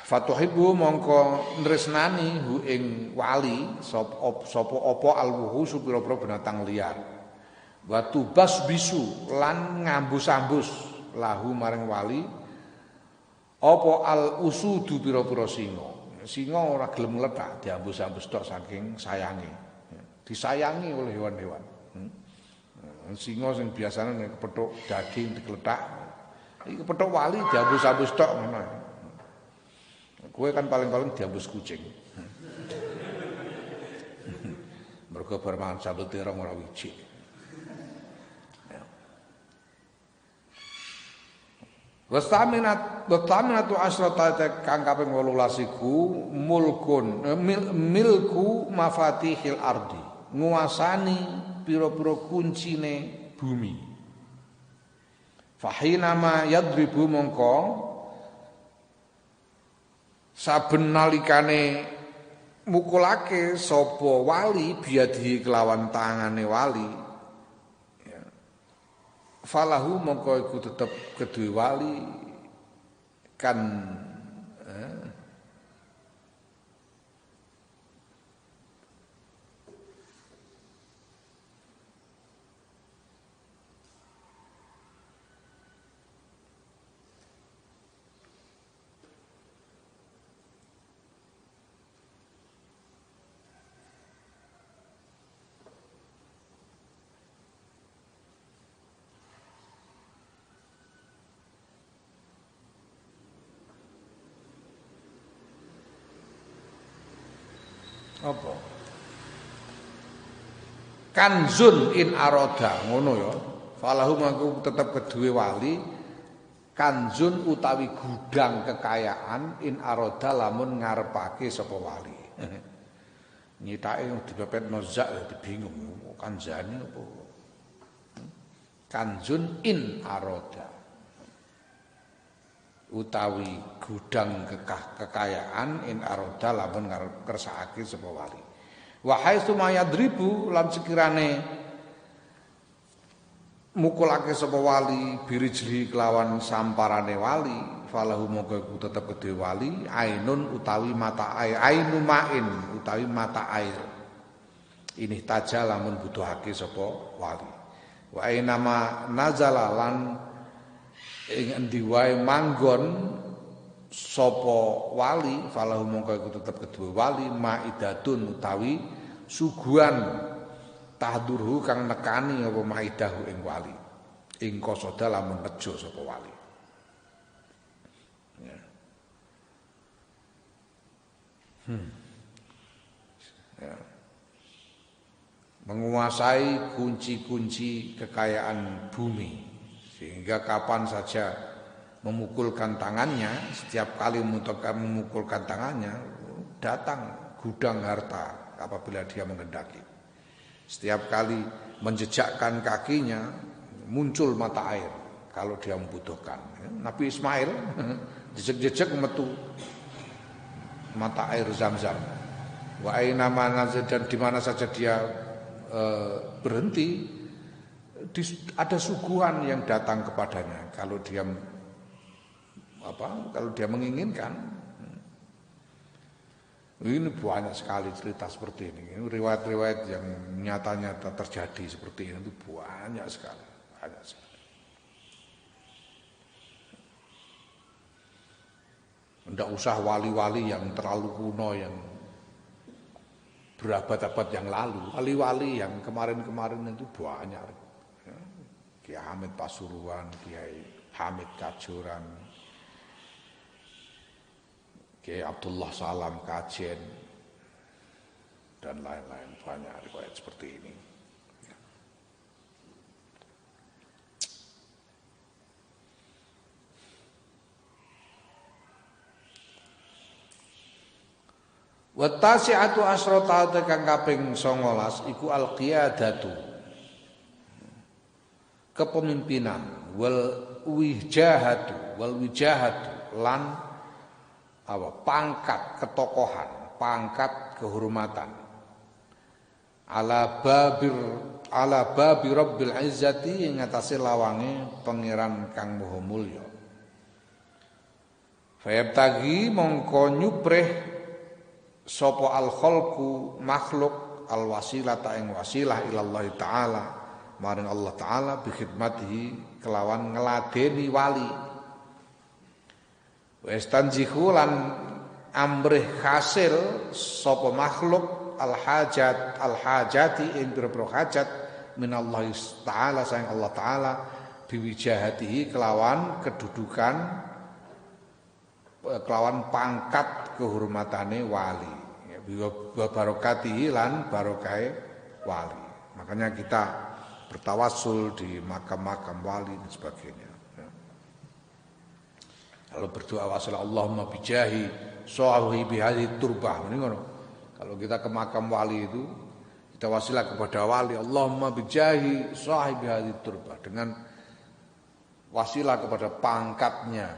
Fatuhibbu mongko nresnani hu ing wali sapa apa alwuhu pira-pira binatang liar. Wa tubas bisu lan ngambus-ambus lahu maring wali apa al usudu pira-pira singa. Singa ora gelem mlethak diambus-ambus tok saking sayange. Disayangi oleh hewan-hewan. Singa sing biasane kepethuk daging dikletak. Iki kepethuk wali diambus-ambus tok ngono. Kue kan paling-paling diambus kucing. Mergo bar mangan sambel terong ora wiji. Wastaminatu asrata kang kaping 18 iku milku mafatihil ardi, nguasani pira-pira kuncine bumi. Fahinama yadribu mongko saben nalikane mukulake sapa wali biadhi kelawan tangane wali, falahu mongko iku tetep kedue wali kan apa? Kanzun in aroda ngono ya. Falahu mangku tetep kedue wali kanzun utawi gudang kekayaan in aroda lamun ngarepake sapa wali. Nyitake dipepet nozak ya bingung kanjane apa. Kanzun in aroda utawi gudang kekayaan in aroda lamun kersakake sapa wali. Wa haitsu mayadribu lan sekirane mukulake sapa wali birijli kelawan samparane wali, falahu mongko tetep kedhe wali ainun utawi mata air, ainu main utawi mata air. Ini taja lamun butuhake sapa wali. Wa ainama nazala lan ing endi wae manggon sapa wali falahu mongko iku tetep kedue wali maidatun utawi suguhan tahdurhu kang nekani apa maidahu ing wali ing qasada lamun nejo sapa wali ya. Ya. Menguasai kunci-kunci kekayaan bumi sehingga kapan saja memukulkan tangannya, setiap kali memukulkan tangannya datang gudang harta apabila dia menghendaki. Setiap kali menjejakkan kakinya muncul mata air kalau dia membutuhkan. Nabi Ismail jejak-jejak metu mata air Zam-Zam. Wa aina manazil dan di mana saja dia berhenti ada suguhan yang datang kepadanya kalau dia menginginkan. Ini banyak sekali cerita seperti ini. Riwayat-riwayat yang nyata-nyata terjadi seperti ini itu banyak sekali. Tidak usah wali-wali yang terlalu kuno yang berabad-abad yang lalu. Wali-wali yang kemarin-kemarin itu banyak. Kiai Hamid Pasuruan, Kiai Hamid Kajuran, Kiai Abdullah Salam Kajen, dan lain-lain banyak riwayat seperti ini. Wa tasi'atu asrata kang kaping 19 iku al-qiyadatu kepemimpinan wal wijahatu lan pangkat ketokohan, pangkat kehormatan ala babi rabbil izzati ing atase lawange pangeran kang maha mulya. Fayabtagi mongko nyupreh sapa al khalqu makhluk al wasilata ing wasilah ilallah taala maring Allah taala bi khidmatihi kelawan ngeladeni wali. Wis tanjihu lan amrih hasil sapa makhluk al hajati ing pira-pira hajat minallahi taala sayang Allah taala biwijahatihi kelawan kedudukan kelawan pangkat kehormatane wali ya barokatihi lan barokahe wali. Makanya kita bertawassul di makam-makam wali dan sebagainya. Kalau berdoa wasilah Allahumma bijahi sahibi hadhihi turbah. Ini ngono. Kalau kita ke makam wali itu kita wasilah kepada wali Allahumma bijahi sahibi hadhihi turbah, dengan wasilah kepada pangkatnya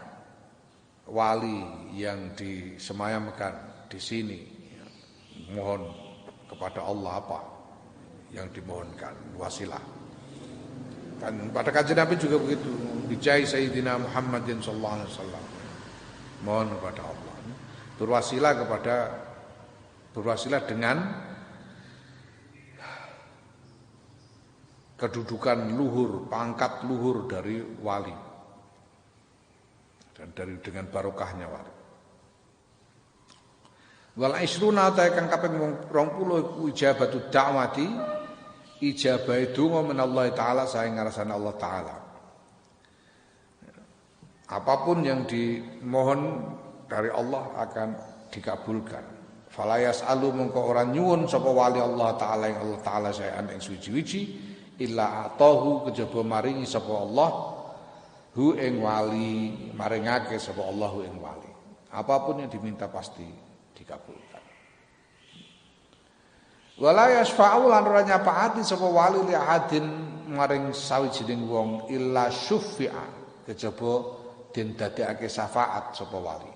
wali yang disemayamkan di sini. Mohon kepada Allah apa yang dimohonkan, wasilah. Dan pada kajian Nabi juga begitu, bijahi Sayyidina Muhammadin sallallahu alaihi wasallam. Mohon kepada Allah. Berwasilah dengan kedudukan luhur, pangkat luhur dari wali. Dan dengan barokahnya wali. Wal isruna ta kang kaping 20 ijabatu da'wati, ijabah donga menallahi taala saing ngarsane Allah taala. Apapun yang dimohon dari Allah akan dikabulkan. Fala yas'alu mongko ora nyuwun sapa wali Allah taala ing Allah taala saean ing suci-suci illa atahu kejaba maringi sapa Allah hu ing wali, maringake sapa Allah hu ing wali. Apapun yang diminta pasti dikabulkan. Wala yasfa'u lan ora nyapaati sapa wali li ahadin maring sawijining wong illa syuffi'a kejaba den dadekake syafaat sapa wali.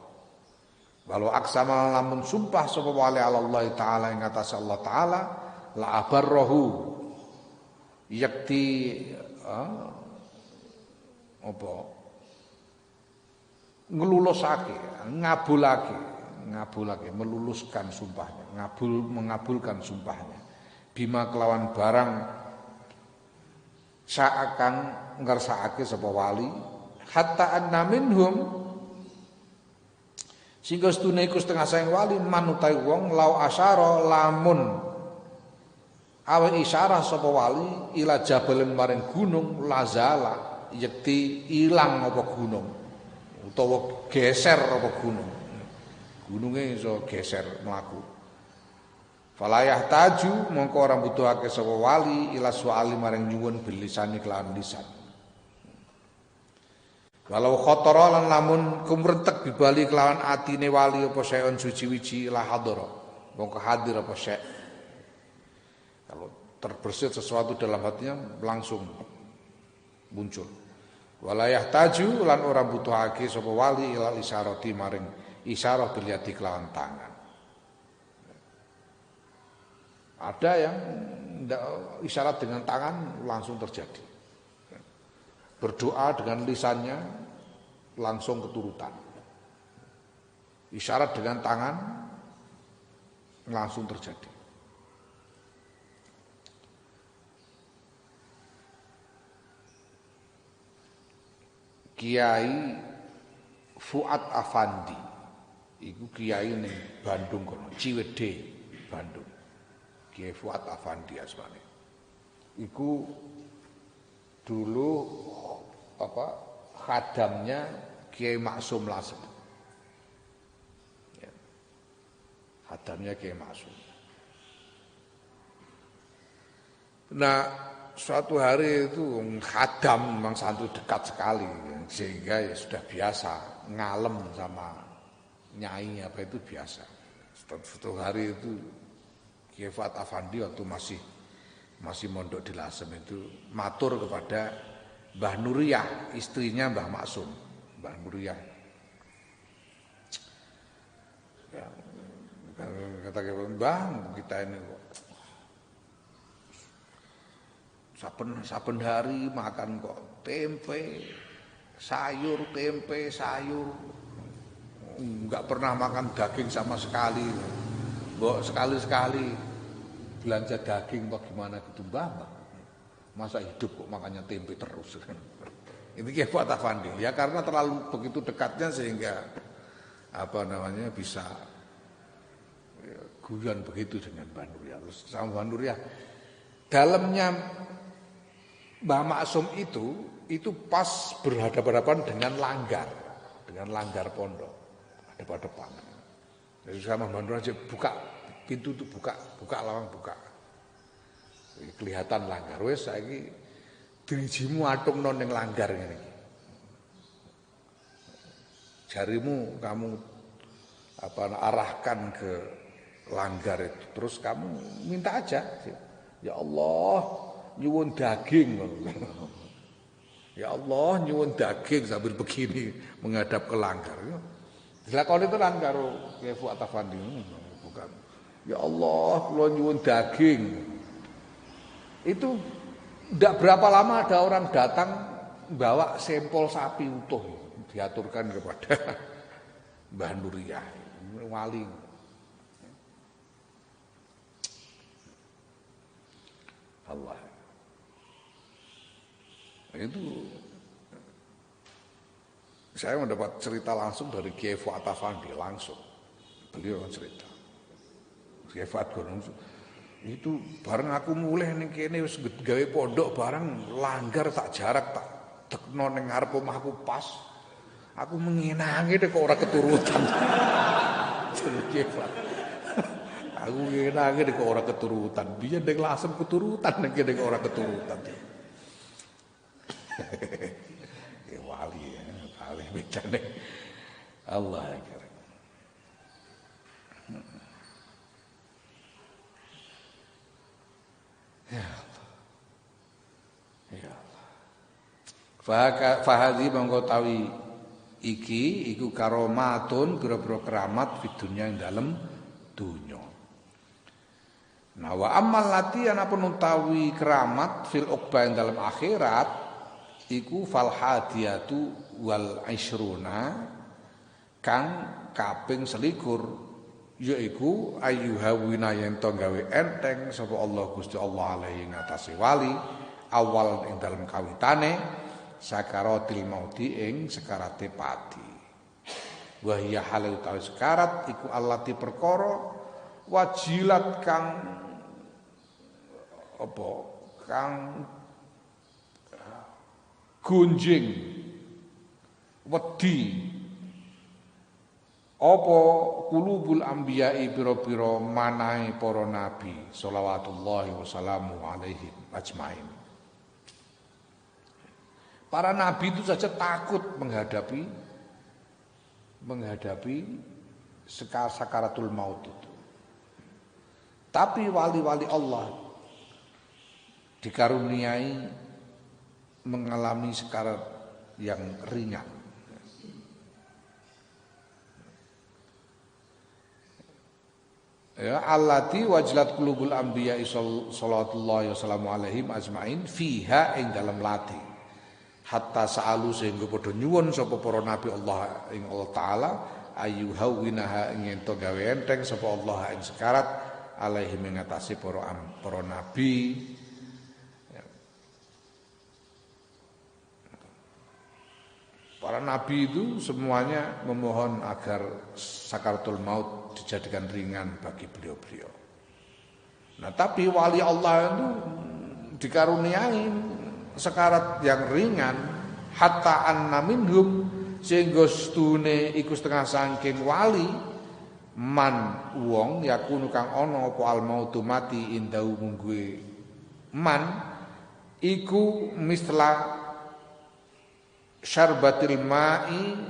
Walau aksama lamun sumpah sapa wali Allah taala ing atas Allah taala la abarrahu yakti apa ngelulusake, ngabulake, meluluskan sumpahnya, mengabulkan sumpahnya. Bima kelawan barang saakan ngersakake sapa wali hatta anna minhum sehingga setune iku setengah saing wali manutai wong lau asyara lamun awe isyarah sapa wali ila jabalin maring gunung lazala yekti ilang apa gunung utawa geser apa gunung, gununge iso geser mlaku. Falayah taju mongko ora butuhake sapa wali ila suali maring nyuwun bilisani kelawan lisan. Walau khotara lan lamun kumrentek bibali kelawan atine wali apa saeun suci-wici la hadara. Mongko hadir apa syek. Kalau terbersit sesuatu dalam hatinya langsung muncul. Walayah taju lan ora butuhake sapa wali ila isyarati maring isyarah bil yadi kelawan tangan. Ada yang isyarat dengan tangan langsung terjadi. Berdoa dengan lisannya langsung keturutan. Isyarat dengan tangan langsung terjadi. Kiai Fuad Afandi iku kiai ning Bandung kono, Ciwidey, Bandung. Kiai Fuad Afandi asmane. Iku dulu khadamnya Kiai Maksum Lasem. Ya. Khadamnya Kiai Maksum. Nah, suatu hari itu khadam memang santu dekat sekali, sehingga ya sudah biasa ngalem sama nyai apa itu biasa. Suatu hari itu Kiai Fuad Afandi waktu masih mondok di Lasem itu matur kepada Mbah Nuriyah, istrinya Mbah Maksum, Mbah Nuriyah. Ya, kata Mbah, kita ini kok saben hari makan kok tempe, sayur, enggak pernah makan daging sama sekali. Mbok sekali-sekali belanja daging bagaimana gitu Mbah. Masa hidup kok makannya tempe terus. Ini Kiai Fuad Afandi. Ya karena terlalu begitu dekatnya sehingga bisa guyon begitu dengan Mbah Nuriyah. Terus sama Mbah Nuriyah dalamnya Mbah Maksum itu pas berhadapan-hadapan dengan langgar pondok ada pada depan. Jadi sama Mbah Nuriyah buka pintu itu buka lawang buka. Kelihatan langgar wis saiki drijimu atungno ning langgar ngene iki. jarimu kamu arahkan ke langgar itu, terus kamu minta aja, ya Allah nyuwun daging. Ya Allah nyuwun daging sambil begini menghadap ke langgar. Dilakoni tenan karo Kiai Fuad Afandi, bukan. Ya Allah kula nyuwun daging. Itu tidak berapa lama ada orang datang bawa sampel sapi utuh, diaturkan kepada Mbah Nuriyah, wali. Allah. Itu saya mendapat cerita langsung dari Kiai Fuad Afandi langsung. Beliau cerita. Kiai Fuad Gunung itu bareng aku mulai ning kene wis gawe pondok bareng langgar tak jarak tak tekno ning ngarep omahku pas. Aku mengenangi kok ora keturutan. Aku mengenangi kok ora keturutan. Biyen ning lasem keturutan ning kene kok ora keturutan. Ya wali ya, wali bedane. Allah akbar. Ya Allah. Ya Allah. Fahadhi mongko tawi iki iku karomatun pira-pira keramat fid dunya ing dalem dunya. Nah wa amal lati anapun utawi keramat fil uqba ing dalem akhirat iku fal hadiyatu wal isruna kang kaping 21 yaiku ayyuhawina yen to gawe enteng sapa Allah Gusti Allah alaihi ngatasi wali awal ing dalem kawitane sakaratil mauti ing sekarate pati wa hiya halu utawi sekarat iku allati perkara wajilat kang apa kang gunjing wedi apa kulubul anbiya'i pira-pira manahe para nabi shalawatullahi wasallamu alaihim ajmain. Para nabi itu saja takut menghadapi sakaratul maut itu. Tapi wali-wali Allah dikaruniai mengalami sekarat yang ringan. Ya allati wajlat qulubul anbiya sallallahu wasallam alaihim ajmain fiha ing dalam lati hatta sa'alu sehingga padha nyuwun sapa para nabi Allah ing Allah taala ayu hawinaha ing ento gawe enteng sapa Allah ing sekarat alaihim ing atase para nabi. Para nabi itu semuanya memohon agar sakaratul maut dijadikan ringan bagi beliau-beliau. Nah, tapi wali Allah itu dikaruniai sekarat yang ringan hatta anna minhum sehingga stune iku setengah saking wali man wong yakunu kang ana apa al mautu mati indau mungguhe man iku misla syarbatil ma'i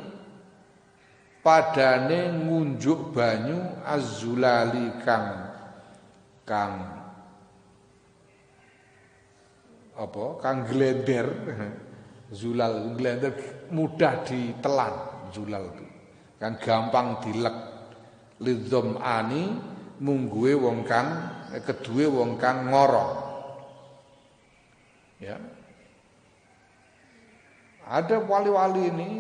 padane ngunjuk banyu azzulali kang glender zulal glender mudah ditelan zulal itu kan gampang dilek lidzom ani mungguhe wong kang keduwe wong kang ngorong ya. Ada wali-wali ini,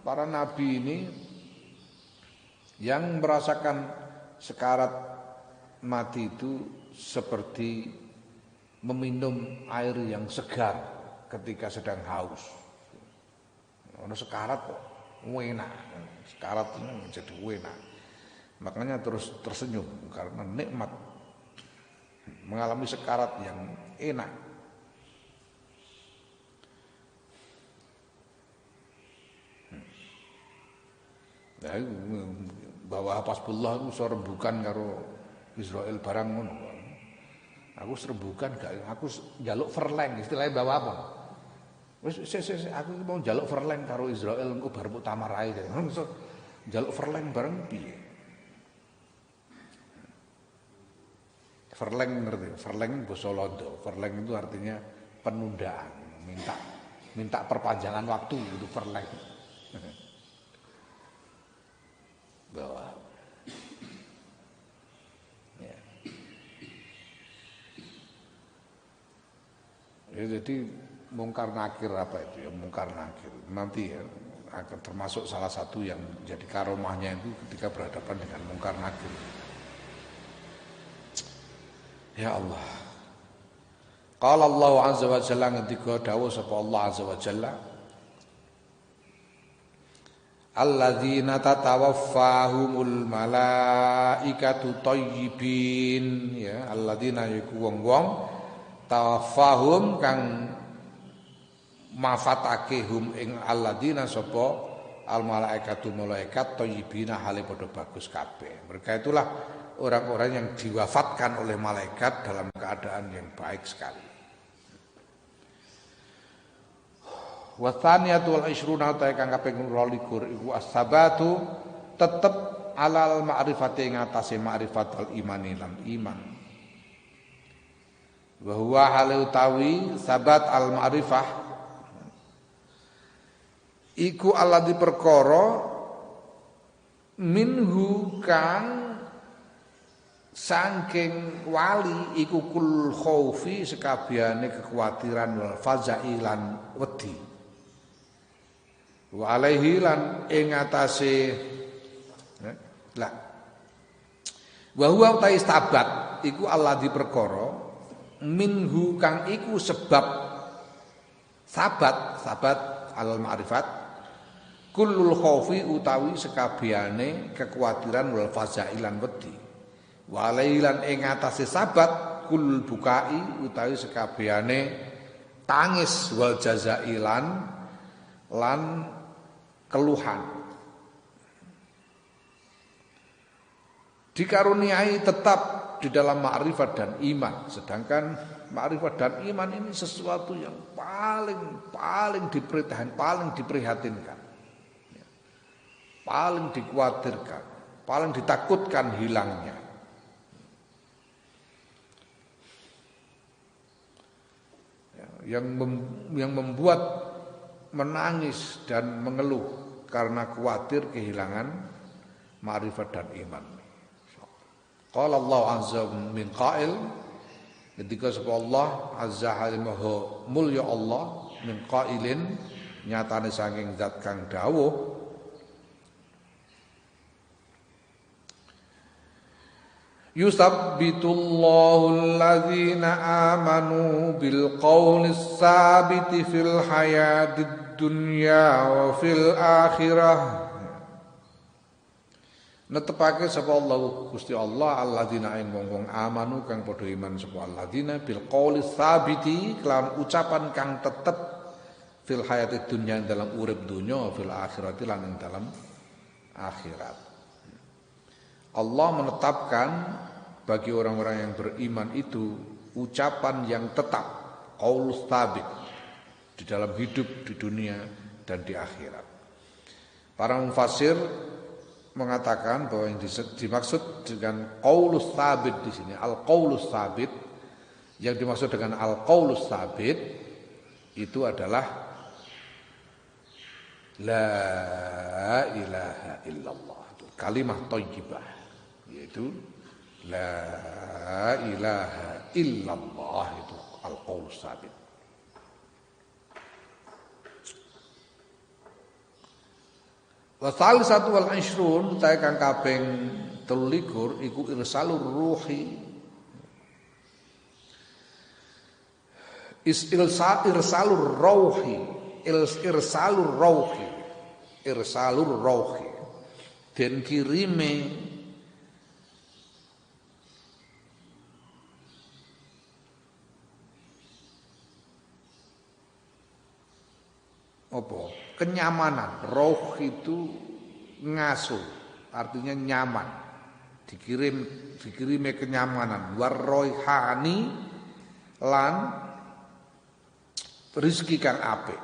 para nabi ini yang merasakan sekarat mati itu seperti meminum air yang segar ketika sedang haus. Ono sekarat kok enak, sekarat ini jadi enak. Makanya terus tersenyum karena nikmat mengalami sekarat yang enak. Nah, bahwa Hasbullah itu serembukan karo Israel barang ngono. Aku serembukan gak, aku njaluk verleng istilahnya bawa apa? Wis aku mau njaluk Verleng karo Israel engko bar muktamar ae. Njaluk Verleng bareng piye? Verleng ngerti? Verleng basa Londo. Verleng itu artinya penundaan, minta perpanjangan waktu itu Verleng. Bahwa ya. Jadi mungkar nakir apa itu ya, mungkar nakir nanti ya akan termasuk salah satu yang jadi karomahnya itu ketika berhadapan dengan mungkar nakir. Ya Allah. Qala Allah azza wa jalla ngendika dawuh sapa Allah azza wa jalla alladzina tatawaffahumul malaikatu thayyibin ya alladzina iku wong-wong tawaffahum kang mafatake hum ing alladzina sapa al malaikatu malaikat thayyibina hale padha bagus kabeh. Mereka itulah orang-orang yang diwafatkan oleh malaikat dalam keadaan yang baik sekali. Wa tsaniyatu wal 20 ta kang kaping 22 iku as-sabatu tetep alal ma'rifati ngatasi ma'rifat wal imani lan iman. Wa huwa hal utawi sabat al ma'rifah iku alladzi perkara minhu kang saking wali iku kul khaufi sekabehane kekhawatiran wal fazai lan wedi. Wa alaihi lan ing atase la wa huwa taistabat iku alladzi perkara minhu kang iku sebab sabat al ma'rifat kullul khaufi utawi sekabehane kekhawatiran wal fazailan wedi wa alaihi lan ing atase sabat kullul bukai utawi sekabehane tangis wal jazailan lan keluhan dikaruniai tetap di dalam ma'rifat dan iman. Sedangkan ma'rifat dan iman ini sesuatu yang paling diprihatinkan, paling dikhawatirkan, paling ditakutkan hilangnya. Yang membuat menangis dan mengeluh karena khawatir kehilangan ma'rifat dan iman. Qala Allah azza min qail ketika sapa Allah azza halimahu mulya Allah min qailin nyatane saking zat kang dawuh yusabbitullahu alladzina amanu bil qawlis sabiti fil hayatid dunya wa fil akhirah. Netepake sapa Allah Gusti Allah alladzina ing wong-wong amanu kang padha iman sapa alladzina bil qawlis sabiti kelawan ucapan kang tetep fil hayatid dunya dalam urip dunya fil akhirati lan dalam akhirat. Allah menetapkan bagi orang-orang yang beriman itu ucapan yang tetap, qaulus tsabit di dalam hidup di dunia dan di akhirat. Para mufassir mengatakan bahwa yang dimaksud dengan qaulus tsabit di sini al-qaulus tsabit, yang dimaksud dengan al-qaulus tsabit itu adalah la ilaha illallah, kalimat thayyibah, yaitu la ilaha illallah, itu al-qaulus tsabit. Wa satu wal 20 ta kang kaping 23 iku irsalur ruhi. Irsalur rauhi den kirime apa? Kenyamanan. Rauh itu ngasuh, artinya nyaman. Dikirime kenyamanan. Warroihani lan rezeki kang apik.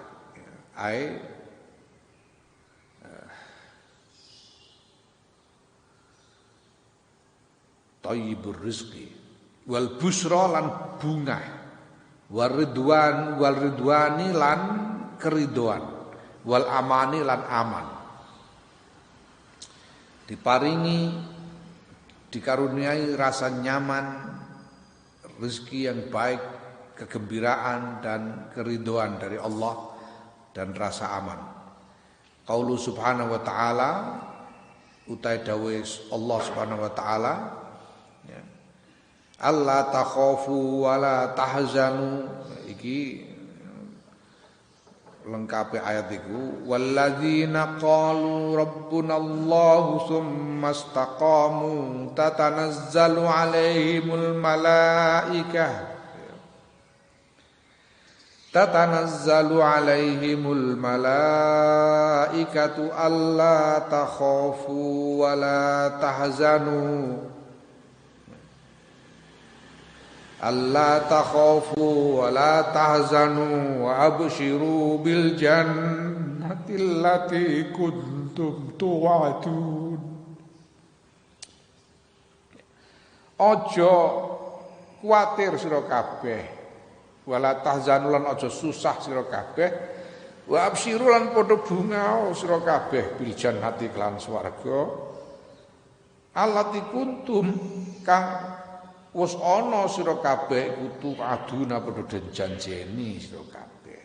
ai thayyibur rizqi wal busra lan bunga wal ridwani lan keridoan wal amani lan aman. Diparingi, dikaruniai rasa nyaman, rezeki yang baik, kegembiraan dan keridhaan dari Allah dan rasa aman. Qaulu subhanahu wa ta'ala, utai dawe Allah subhanahu wa ta'ala, ya. Allah takhafu wa la tahzanu, iki lengkapi ayat iku, walladzina qalu rabbunallahu tsumma istaqamu tatanazzalu alaihimul malaikah alla takhafu wa la tahzanu alla takhafu wa la tahzanu wa abshiru bil jannati allati kuntum tu'adun. Aja kuwatir sira kabeh, wala tahzanu lan aja susah sira kabeh, wa abshiru lan padha bunga sira kabeh bil jannati kelan swarga allati kuntum kang wis ana sira kabeh kutu aduna padha den janjeni sira kabeh.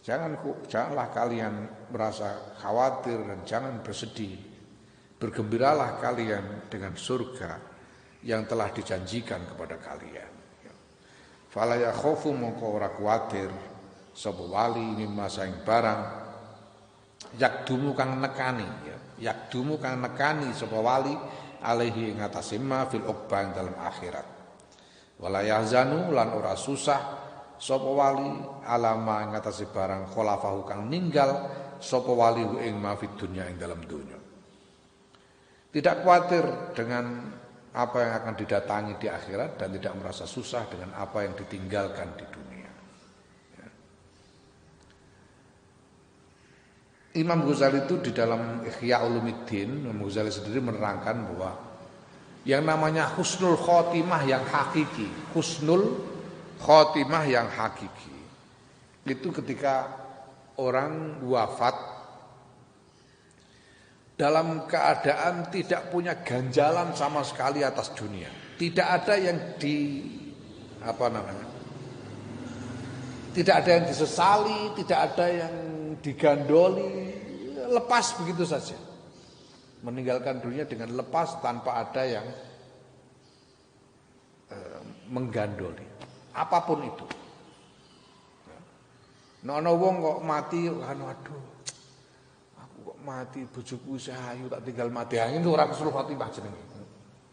Janganlah kalian merasa khawatir dan jangan bersedih. Bergembiralah kalian dengan surga yang telah dijanjikan kepada kalian. Fala yakhafu mongko ora kuwatir sapa wali mimma saing barang yakdumu kang nekani ya. Yakdumu kang nekani sapa wali alaihi ing atase ma fil uqbah dalam akhirat. Wala yahzanu lan ora susah sapa wali alama ing atase barang khalafahu kang ninggal sapa wali ing ma fid dunya ing dalam dunya. Tidak khawatir dengan apa yang akan didatangi di akhirat dan tidak merasa susah dengan apa yang ditinggalkan di dunia. Imam Ghazali itu di dalam Ihya Ulumuddin, Imam Ghazali sendiri menerangkan bahwa yang namanya husnul khotimah yang hakiki, husnul khotimah yang hakiki itu ketika orang wafat dalam keadaan tidak punya ganjalan sama sekali atas dunia, tidak ada yang tidak ada yang disesali, tidak ada yang digandoli, lepas begitu saja. Meninggalkan dunia dengan lepas tanpa ada yang menggandoli. Apapun itu. Ana wong kok mati aduh. Aku kok mati bojoku isih ayu tak tinggal mati. Itu ora husnul khotimah jenenge.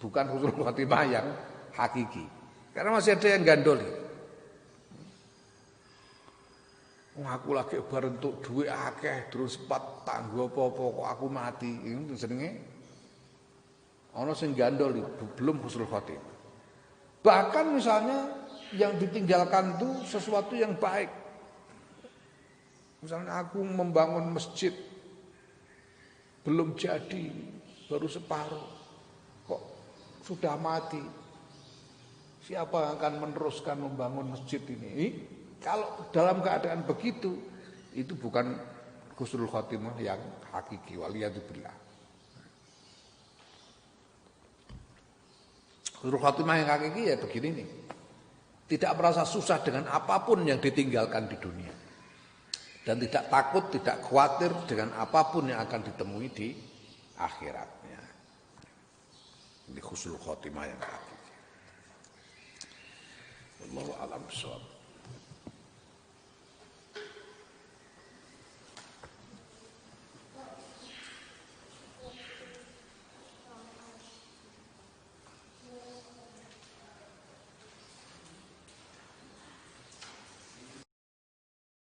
Bukan husnul khotimah yang hakiki. Karena masih ada yang gandoli. Aku lagi bar entuk duit akeh terus sempat tanggo apa-apa kok aku mati. Itu jenenge ana sing gandoli, belum husnul khotimah. Bahkan misalnya yang ditinggalkan itu sesuatu yang baik. Misalnya aku membangun masjid belum jadi, baru separuh. Kok sudah mati? Siapa yang akan meneruskan membangun masjid ini? Kalau dalam keadaan begitu, itu bukan husnul khotimah yang hakiki, waliyadzubillah. Husnul khotimah yang hakiki ya begini nih. Tidak merasa susah dengan apapun yang ditinggalkan di dunia. Dan tidak takut, tidak khawatir dengan apapun yang akan ditemui di akhiratnya. Ini husnul khotimah yang hakiki. Wallahu a'lam bishawab.